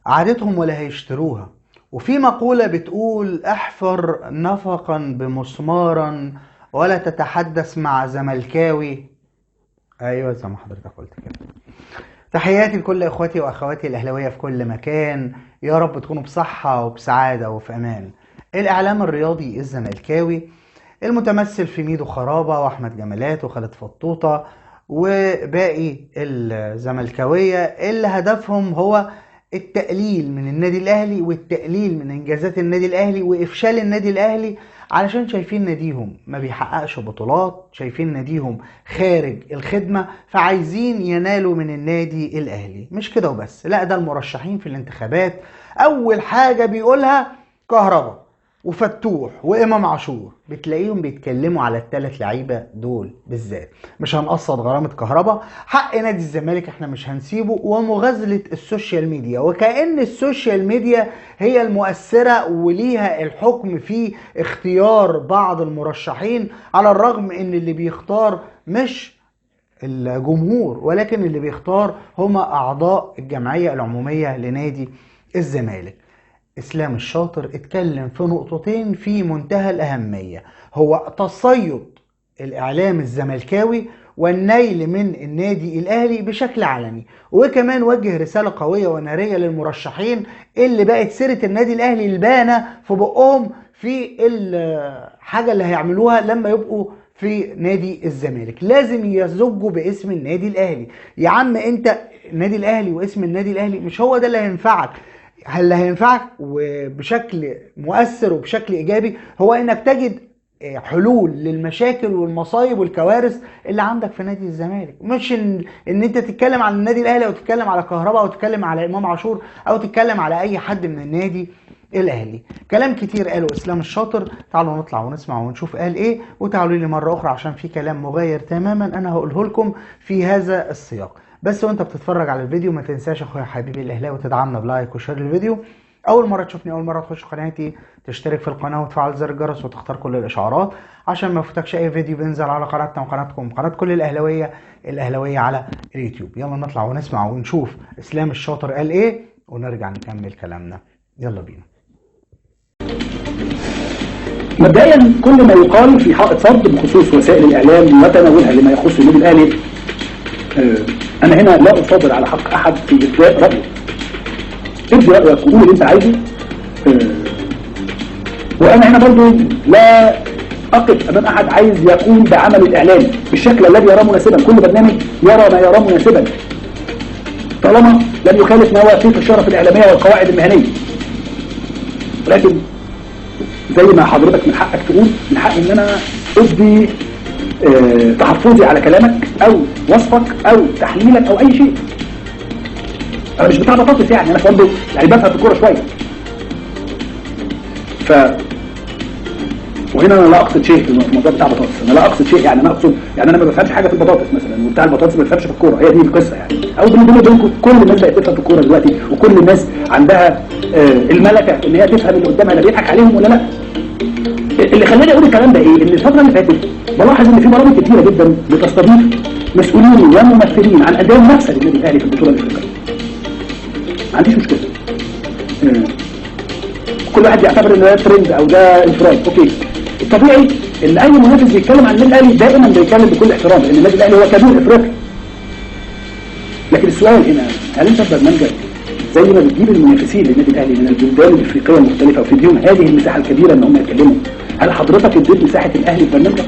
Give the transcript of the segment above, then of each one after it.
عادتهم ولا هيشتروها. وفي مقولة بتقول: احفر نفقا بمسمارا ولا تتحدث مع زملكاوي. ايوه زي ما حضرتك قلت كده. تحياتي لكل اخواتي واخواتي الاهلاويه في كل مكان، يا رب تكونوا بصحه وبسعاده وفي امان. الاعلام الرياضي الزملكاوي المتمثل في ميدو خرابه واحمد جمالات وخالد فطوطه وباقي الزملكاويه اللي هدفهم هو التقليل من النادي الاهلي والتقليل من انجازات النادي الاهلي وافشال النادي الاهلي، علشان شايفين ناديهم ما بيحققش بطولات، شايفين ناديهم خارج الخدمة، فعايزين ينالوا من النادي الاهلي. مش كده وبس، لا ده المرشحين في الانتخابات اول حاجة بيقولها كهربا وفتوح وامام عاشور، بتلاقيهم بيتكلموا على الثلاث لعيبه دول بالذات. مش هنقصد غرامه كهربا، حق نادي الزمالك احنا مش هنسيبه، ومغازله السوشيال ميديا، وكأن السوشيال ميديا هي المؤثره وليها الحكم في اختيار بعض المرشحين، على الرغم ان اللي بيختار مش الجمهور ولكن اللي بيختار هما اعضاء الجمعيه العموميه لنادي الزمالك. اسلام الشاطر اتكلم في نقطتين في منتهى الاهمية، هو تصيد الاعلام الزملكاوي والنيل من النادي الاهلي بشكل علني، وكمان وجه رسالة قوية ونارية للمرشحين اللي بقت سيرة النادي الاهلي البانة في بقهم في الحاجة اللي هيعملوها لما يبقوا في نادي الزمالك. لازم يزجوا باسم النادي الاهلي. يا عم انت النادي الاهلي واسم النادي الاهلي مش هو ده اللي هينفعك. اللي هينفعك وبشكل مؤثر وبشكل ايجابي هو انك تجد حلول للمشاكل والمصايب والكوارث اللي عندك في نادي الزمالك، مش ان انت تتكلم عن النادي الاهلي او تتكلم على كهربا او تتكلم على امام عاشور او تتكلم على اي حد من النادي الاهلي. كلام كتير قاله اسلام الشاطر، تعالوا نطلع ونسمع ونشوف قال ايه، وتعالوا لي مره اخرى عشان في كلام مغاير تماما انا هقوله لكم في هذا السياق. بس وانت بتتفرج على الفيديو ما تنساش اخويا حبيبي الاهلاوي تدعمنا بلايك وشير الفيديو. اول مره تشوفني، اول مره تخش قناتي، تشترك في القناه وتفعل زر الجرس وتختار كل الاشعارات عشان ما يفوتكش اي فيديو بينزل على قناتنا وقناتكم قناه كل الاهلاويه على اليوتيوب. يلا نطلع ونسمع ونشوف اسلام الشاطر قال ايه ونرجع نكمل كلامنا. يلا بينا. مبدئيا كل ما يقال في حائط صد بخصوص وسائل الاعلام وتناولها لما يخص النادي الاهلي، انا هنا لا اصادر على حق احد في ابداء رايه. ابدي رايك وقول اللي انت عايزه، وانا هنا برضو لا اقف امام احد عايز يقوم بعمل الاعلام بالشكل الذي يراه مناسبا. كل برنامج يرى ما يراه مناسبا طالما لم يخالف مواثيق الشرف الاعلاميه والقواعد المهنيه. ولكن زي ما حضرتك من حقك تقول، من حقي ان انا ابدي تحفظي على كلامك او وصفك او تحليلك او اي شيء. انا مش بتاع بطاطس يعني، انا برضه يعني بفهم في الكوره شويه. وهنا انا لا اقصد شيء في الموضوع بتاع بطاطس، انا لا اقصد شيء يعني، انا اقصد يعني انا ما بفهمش حاجه في البطاطس مثلا، وبتاع البطاطس ما بيفهمش في الكوره، هي دي القصه يعني. او بينكم كل الناس بقت تفهم في الكوره دلوقتي، وكل الناس عندها الملكه ان هي تفهم اللي قدامها لا بيضحك عليهم ولا لا. اللي خلاني اقول الكلام ده ايه؟ ان الفتره اللي فاتت بلاحظ ان في برامج كتيره جدا بتستضيف مسؤولين وممثلين عن انديه منافسه للنادي الاهلي في البطوله الافريقيه. ما عنديش مشكله. كل واحد يعتبر ان ده ترند او ده انفراد، اوكي. الطبيعي ان اي منافس بيتكلم عن النادي الاهلي دائما بيتكلم بكل احترام، لان النادي الاهلي هو كبير افريقيا. لكن السؤال هنا، هل انت برنامجك زي ما بتجيب المنافسين للنادي الاهلي من البلدان الافريقيه المختلفه وتديهم هذه المساحه الكبيره ان هم يتكلموا، هل حضرتك اديت مساحه الاهلي في برنامجك؟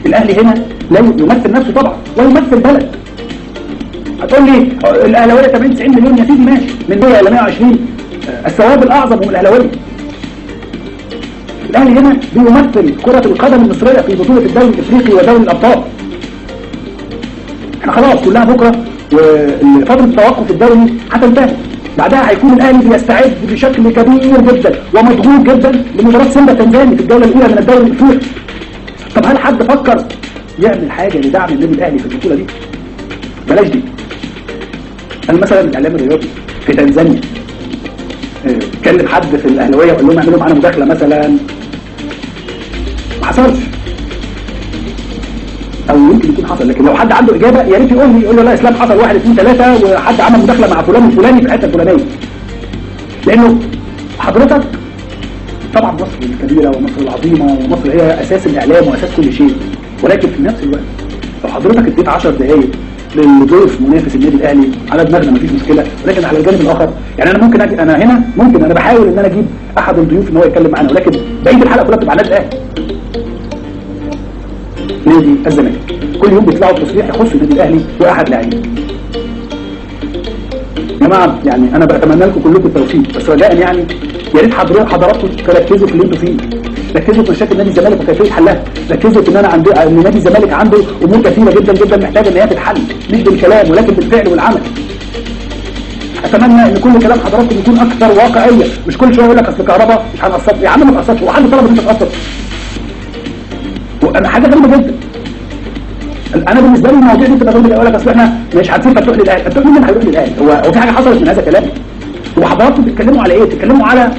الاهلي هنا لا يمثل نفسه طبعا ويمثل بلد. هتقول لي الاهلاويه 80 90 مليون، يا سيدي ماشي، من 100 الى 120 الثواب الاعظم هم الاهلاويه. الاهلي هنا بيمثل كره القدم المصريه في بطوله الدوري الافريقي ودوري الابطال. احنا خلاص كلها بكره وفتره التوقف الدوري هتنتهي، بعدها هيكون الاهلي بيستعد بشكل كبير جدا ومضغوط جدا لمباراه سيمبا التنزاني في الجوله الاولى من الدوري الافريقي. طب هل حد فكر يعمل حاجه لدعم النادي الاهلي في البطوله دي؟ بلاش دي. هل مثلا الاعلام الرياضي في تنزانيا كلم حد في الاهلاويه وقال لهم اعملوا معانا مداخله مثلا؟ ما حصلش، او يمكن يكون حصل. لكن لو حد عنده اجابه يا ريت يقول لي، يقول له لا اسلام حصل 1 2 3 وحد عمل مداخله مع فلان الفلاني في الحته الفلانيه. لانه حضرتك طبعا مصر الكبيره ومصر العظيمه ومصر هي اساس الاعلام واساس كل شيء، ولكن في نفس الوقت لو حضرتك اديت 10 دقائق للضيف منافس النادي الاهلي على دماغنا مفيش مشكله، ولكن على الجانب الاخر يعني انا ممكن انا هنا ممكن انا بحاول ان انا اجيب احد الضيوف ان هو يتكلم معانا، ولكن بقيه الحلقه كلها بتبقى على النادي الاهلي. نادي الزمالك كل يوم بيطلعوا تصريح يخص النادي الاهلي واحد لاعبين. يا جماعه يعني انا بتمنى لكم كلكم التوفيق، بس رجاء يعني يا ريت حضراتكم تركزوا في اللي انتوا فيه، ركزوا في مشاكل نادي الزمالك وكيفيه حلها، ركزوا في ان نادي الزمالك عنده امور كثيره جدا جدا محتاجه ان هي تتحل، مش بالكلام ولكن بالفعل والعمل. اتمنى ان كل كلام حضراتكم يكون اكثر واقعيه، مش كل شويه يقول لك اصل كهرباء مش هنقسط، يا عم ما تقسطش، هو حد طلب ان انت تقسط؟ وانا حاجه غريبه جدا، انا بالنسبه لي المواضيع دي بتبقى غريبه، يقول لك اصل احنا مش هنسيب فتوح للاهلي، فتوح مين اللي هيروح للاهلي؟ هو في حاجه حصلت من هذا الكلام؟ هو حضراتكم بتتكلموا على ايه؟ بتتكلموا على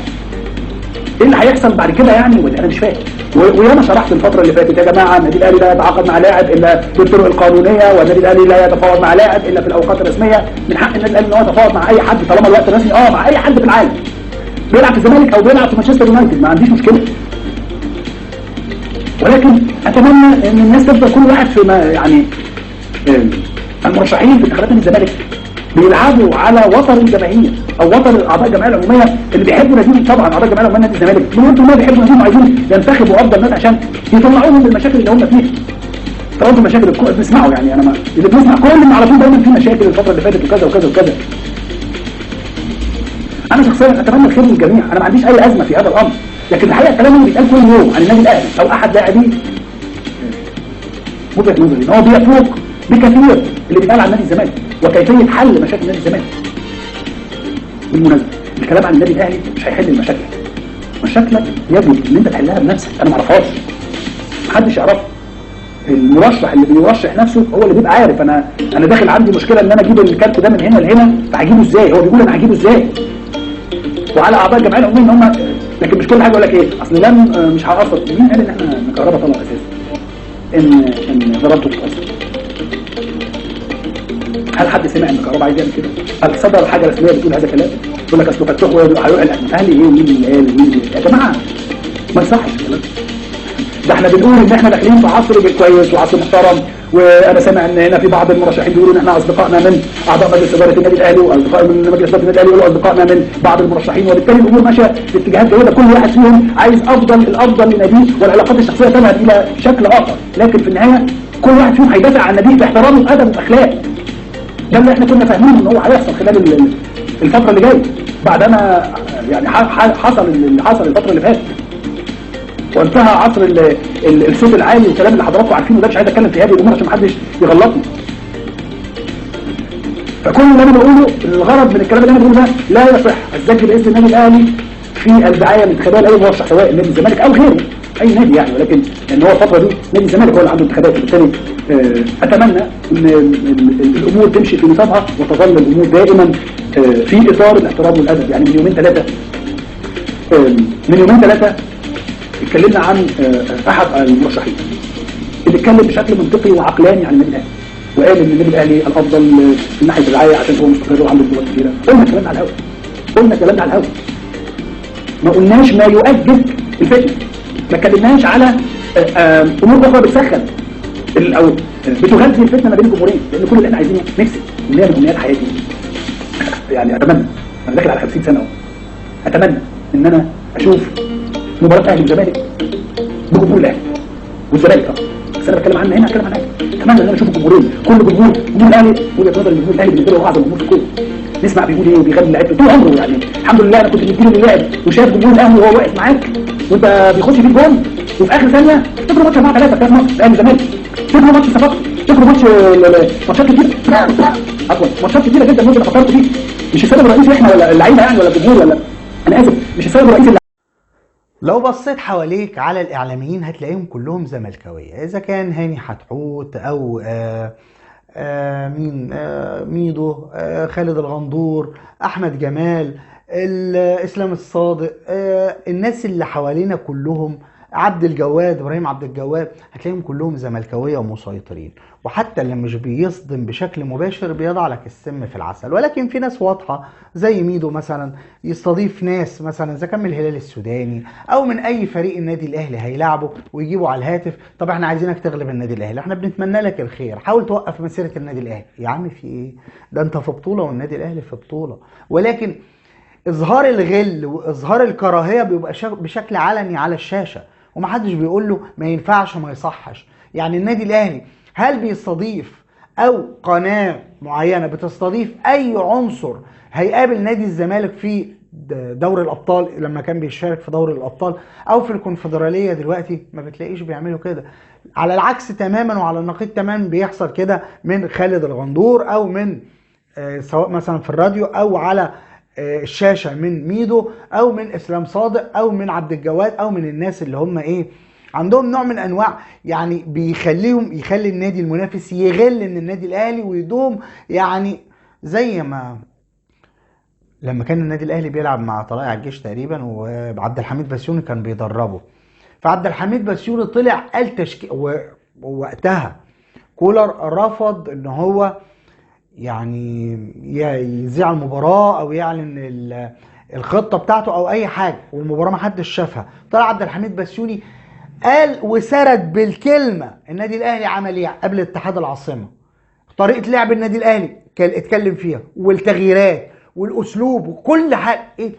ايه اللي هيحصل بعد كده يعني؟ ولا انا مش فاهم. وياما شرحت الفتره اللي فاتت يا جماعه النادي الاهلي لا يتعاقد مع لاعب الا بالطرق القانونيه، والنادي الاهلي لا يتفاوض مع لاعب الا في الاوقات الرسميه، من حق النادي الاهلي ان هو يتفاوض مع اي حد طالما الوقت الرسمي، مع اي حد في العالم بيلعب في الزمالك او بيلعب في مانشستر يونايتد، ما عنديش مشكله. ولكن اتمنى ان الناس تفضل كل واحد في يعني المرشحين في انتخابات نادي الزمالك بيلعبوا على وتر الجماهير او وتر اعضاء الجمعيه العموميه اللي بيحبوا ناديهم. طبعا اعضاء الجمعيه العموميه نادي الزمالك انتوا ما بيحبوا ناديهم وعايزين ينتخبوا افضل ناس عشان يطلعوهم من المشاكل اللي هم فيها. طبعا المشاكل بنسمعوا يعني انا اللي بنسمع كل ما على طول دايما في مشاكل الفتره اللي فاتت وكذا وكذا وكذا. انا شخصيا اتمنى الخير للجميع، انا ما عنديش اي ازمه في هذا الامر، لكن الحقيقه الكلام اللي بيتقال كل يوم عن النادي الاهلي او احد لاعبيه وجهه نظري ان هو بيفوق بكثير اللي بيتقال عن نادي الزمالك وكيفيه حل مشاكل نادي الزمالك. بالمناسبه الكلام عن النادي الاهلي مش هيحل المشاكل، مشاكلك يجب ان انت تحلها بنفسك، انا ما اعرفهاش، محدش يعرفها. المرشح اللي بيرشح نفسه هو اللي بيبقى عارف انا داخل عندي مشكله ان انا اجيب الكارت ده من هنا لهنا، فهجيبه ازاي؟ هو بيقول انا هجيبه ازاي؟ وعلى اعضاء الجمعيه العموميه ان هم، لكن مش كل حاجه يقول لك ايه اصل لم مش هقسط. مين قال ان احنا كهرباء طلع اساسا ان ضربته تتاثر؟ هل حد سمع ان كهرباء عايز يعمل كده؟ هل صدر حاجه رسميه بتقول هذا الكلام؟ يقول لك اصل فتوح هيروح الاهلي ايه ومين اللي قال ومين اللي... يا جماعه ما يصحش الكلام ده. احنا بنقول ان احنا داخلين في عصر كويس وعصر محترم، وانا سامع ان هنا في بعض المرشحين بيقولوا ان احنا اصدقائنا من اعضاء مجلس اداره النادي الاهلي واصدقاء من مجلس اداره النادي الاهلي يقولوا اصدقائنا من بعض المرشحين، وبالتالي الامور ماشيه في اتجاهات جيده، كل واحد فيهم عايز الافضل لناديه والعلاقات الشخصيه تذهب الى شكل اخر، لكن في النهايه كل واحد فيهم هيدافع عن ناديه باحترام وادب واخلاق. ده اللي احنا كنا فاهمين ان هو هيحصل خلال الفتره اللي جايه بعد ما يعني حصل اللي حصل الفتره اللي فاتت، وانتهى عصر الصوت العالي والكلام اللي حضراتكم عارفينه ده. مش عايز اتكلم في هذه الامور عشان محدش يغلطني. فكل اللي انا بقوله الغرض من الكلام اللي انا بقوله ده لا يصح الزج باسم النادي الاهلي في الدعايه من خلال اي مرشح سواء نادي الزمالك او غيره اي نادي يعني، ولكن ان هو الفتره دي نادي الزمالك هو اللي عنده انتخابات، وبالتالي اتمنى ان الامور تمشي في نصابها وتظل الامور دائما في اطار الاحترام والادب. يعني من يومين ثلاثه اتكلمنا عن احد المرشحين اللي اتكلم بشكل منطقي وعقلاني عن النادي الاهلي، وقال ان النادي الاهلي الافضل من ناحيه الرعايه عشان هو مستقر وعنده بطولات كبيره. قلنا الكلام ده على الهواء، قلنا الكلام ده على الهواء، ما قلناش ما يؤجج الفتنه، ما اتكلمناش على امور اخرى بتسخن او بتغذي الفتنه ما بين الجمهورين، لان كل اللي احنا عايزينه نفسي وهي من امنيات حياتي يعني اتمنى، انا داخل على 50 سنه اهو، اتمنى ان انا اشوف مباراه اهلي وزمالك بجمهور الاهلي والزمالك طبعا، بس انا بتكلم عنها هنا، اتكلم عنها. اتمنى ان انا اشوف الجمهورين، كل جمهور الاهلي وجهه نظر الجمهور الاهلي بالنسبه له اعظم جمهور في الكوره. نسمع بيقول ايه وبيغني لعيبته طول عمره يعني. الحمد لله انا كنت بيجي لي اللاعب وشايف جمهور الاهلي وهو واقف معاك وانت بيخش فيك جون وفي اخر ثانيه تفرق ماتش 4-3 بتاع مصر الاهلي والزمالك، تفرق ماتش صفاقسي، تفرق ماتشات كتير عفوا ماتشات كتيره جدا ممكن فكرت فيه. مش السبب الرئيسي احنا ولا اللعيبه يعني ولا الجمهور ولا انا اسف، مش السبب الرئيسي. لو بصيت حواليك على الإعلاميين هتلاقيهم كلهم زملكاوية، إذا كان هاني حتحوت أو ميدو، خالد الغندور، أحمد جمال، الإسلام الصادق، الناس اللي حوالينا كلهم عبد الجواد، ابراهيم عبد الجواد، هتلاقيهم كلهم زملكاويه ومسيطرين. وحتى اللي مش بيصدم بشكل مباشر بيضع لك السم في العسل. ولكن في ناس واضحه زي ميدو مثلا يستضيف ناس مثلا اذا كان من الهلال السوداني او من اي فريق النادي الاهلي هيلاعبه، ويجيبوا على الهاتف طب احنا عايزينك تغلب النادي الاهلي، احنا بنتمنى لك الخير، حاول توقف مسيره النادي الاهلي. يا عم في ايه؟ ده انت في بطوله والنادي الاهلي في بطوله. ولكن اظهار الغل واظهار الكراهيه بيبقى بشكل علني على الشاشه، ومحدش بيقول له ما ينفعش ما يصحش. يعني النادي الاهلي هل بيستضيف او قناه معينه بتستضيف اي عنصر هيقابل نادي الزمالك في دوري الابطال لما كان بيشارك في دوري الابطال او في الكونفدراليه دلوقتي؟ ما بتلاقيش بيعملوا كده. على العكس تماما وعلى النقيض تماما بيحصل كده من خالد الغندور او من سواء مثلا في الراديو او على الشاشه من ميدو او من اسلام صادق او من عبد الجواد او من الناس اللي هم ايه عندهم نوع من انواع يعني يخلي النادي المنافس يغل من النادي الاهلي ويدوم. يعني زي ما لما كان النادي الاهلي بيلعب مع طلائع الجيش تقريبا وعبد الحميد بسيوني كان بيدربه، فعبد الحميد بسيوني طلع قال تشكيل، ووقتها كولر رفض ان هو يعني يذيع المباراة او يعلن الخطة بتاعته او اي حاجة، والمباراة ما حدش شافها. طلع عبد الحميد بسيوني قال وسرد بالكلمة النادي الاهلي عمل ايه قبل اتحاد العاصمة، طريقة لعب النادي الاهلي اتكلم فيها، والتغييرات والاسلوب وكل حاجة. ايه ده؟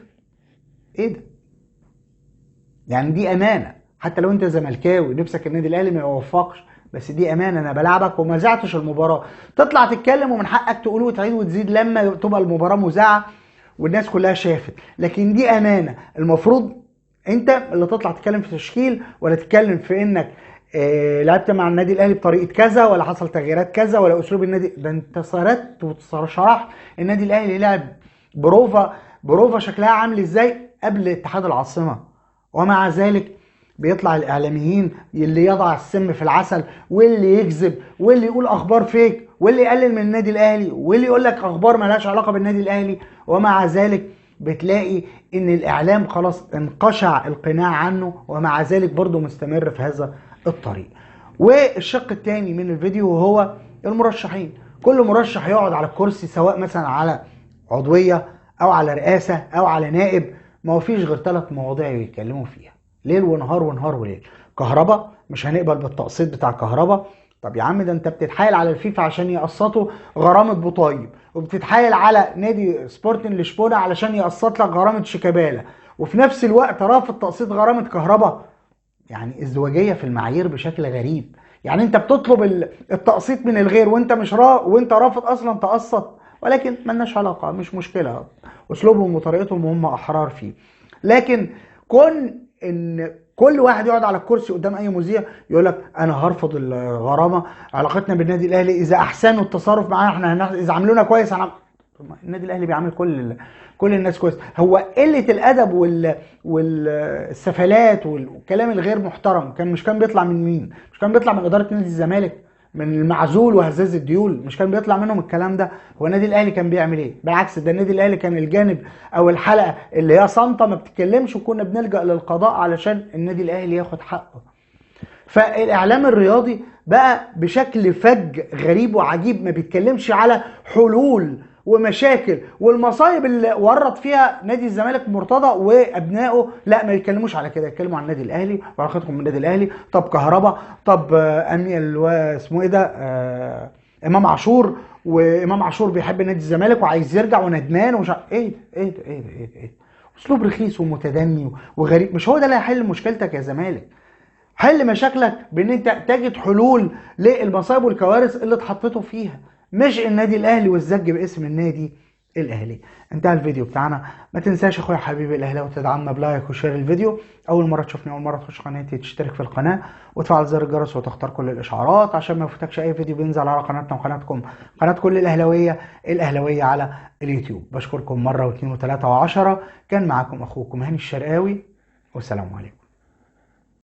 ايه ده؟ يعني دي امانة. حتى لو انت زملكاوي نفسك النادي الاهلي ما يوفقش، بس دي امانه، انا بلعبك وما زعتش المباراه، تطلع تتكلم ومن حقك تقول وتعيد وتزيد لما تبقى المباراه مذاعه والناس كلها شافت. لكن دي امانه، المفروض انت اللي تطلع تتكلم في تشكيل ولا تتكلم في انك لعبت مع النادي الاهلي بطريقه كذا ولا حصل تغييرات كذا ولا اسلوب النادي. ده انت سردت وشرحت النادي الاهلي لعب بروفا شكلها عامل ازاي قبل اتحاد العاصمه، ومع ذلك بيطلع الاعلاميين اللي يضع السم في العسل واللي يكذب واللي يقول اخبار فيك واللي يقلل من النادي الاهلي واللي يقول لك اخبار مالهاش علاقه بالنادي الاهلي. ومع ذلك بتلاقي ان الاعلام خلاص انقشع القناع عنه، ومع ذلك برضه مستمر في هذا الطريق. والشق الثاني من الفيديو هو المرشحين. كل مرشح يقعد على الكرسي سواء مثلا على عضويه او على رئاسه او على نائب، ما فيش غير 3 مواضيع يتكلموا فيها ليل ونهار ونهار وليل. كهرباء، مش هنقبل بالتقسيط بتاع كهرباء. طب يا عم ده انت بتتحايل على الفيفا عشان يقسطوا غرامه بوطيب، وبتتحايل على نادي سبورتنج لشبونه علشان يقسط لك غرامه شيكابالا، وفي نفس الوقت رافض تقسيط غرامه كهرباء. يعني ازدواجيه في المعايير بشكل غريب. يعني انت بتطلب التقسيط من الغير وانت مش وانت رافض اصلا تقسط. ولكن ملناش علاقه، مش مشكله، اسلوبهم وطريقتهم وهم احرار فيه. لكن ان كل واحد يقعد على الكرسي قدام اي مذيع يقول لك انا هرفض الغرامه، علاقتنا بالنادي الاهلي اذا احسنوا التصرف معانا احنا اذا عاملونا كويس النادي الاهلي بيعامل كل الناس كويس. هو قله الادب والسفلات والكلام الغير محترم مش كان بيطلع من مين؟ مش كان بيطلع من اداره نادي الزمالك، من المعزول وهزاز الديول؟ مش كان بيطلع منهم الكلام ده؟ هو النادي الاهلي كان بيعمل ايه؟ بالعكس، ده النادي الاهلي كان الجانب او الحلقه اللي هي صامته ما بتتكلمش، وكنا بنلجأ للقضاء علشان النادي الاهلي ياخد حقه. فالاعلام الرياضي بقى بشكل فج غريب وعجيب، ما بيتكلمش على حلول ومشاكل والمصايب اللي ورط فيها نادي الزمالك مرتضى وابنائه. لا، ما يتكلموش على كده، يتكلموا عن النادي الاهلي وعلاقتهم بالنادي الاهلي. طب كهربا، طب اسمه ايه ده، امام عاشور، وامام عاشور بيحب نادي الزمالك وعايز يرجع وندمان ومش ايه ده ايه ده ايه ده ايه ده, إيه ده؟ اسلوب رخيص ومتدني وغريب. مش هو ده اللي هيحل مشكلتك يا زمالك. حل مشاكلك بان انت تجد حلول للمصايب والكوارث اللي اتحطيتوا فيها، مش النادي الاهلي والزج باسم النادي الاهلي. انتهى الفيديو بتاعنا. ما تنساش اخويا حبيبي الاهلاوي تدعمنا بلايك وشير الفيديو. اول مره تشوفني، اول مره تخش قناتي، تشترك في القناه وتفعل زر الجرس وتختار كل الاشعارات عشان ما يفوتكش اي فيديو بينزل على قناتنا وقناتكم، قناه كل الاهلاويه على اليوتيوب. بشكركم مره واثنين وثلاثه وعشرة. كان معاكم اخوكم هاني الشرقاوي، والسلام عليكم.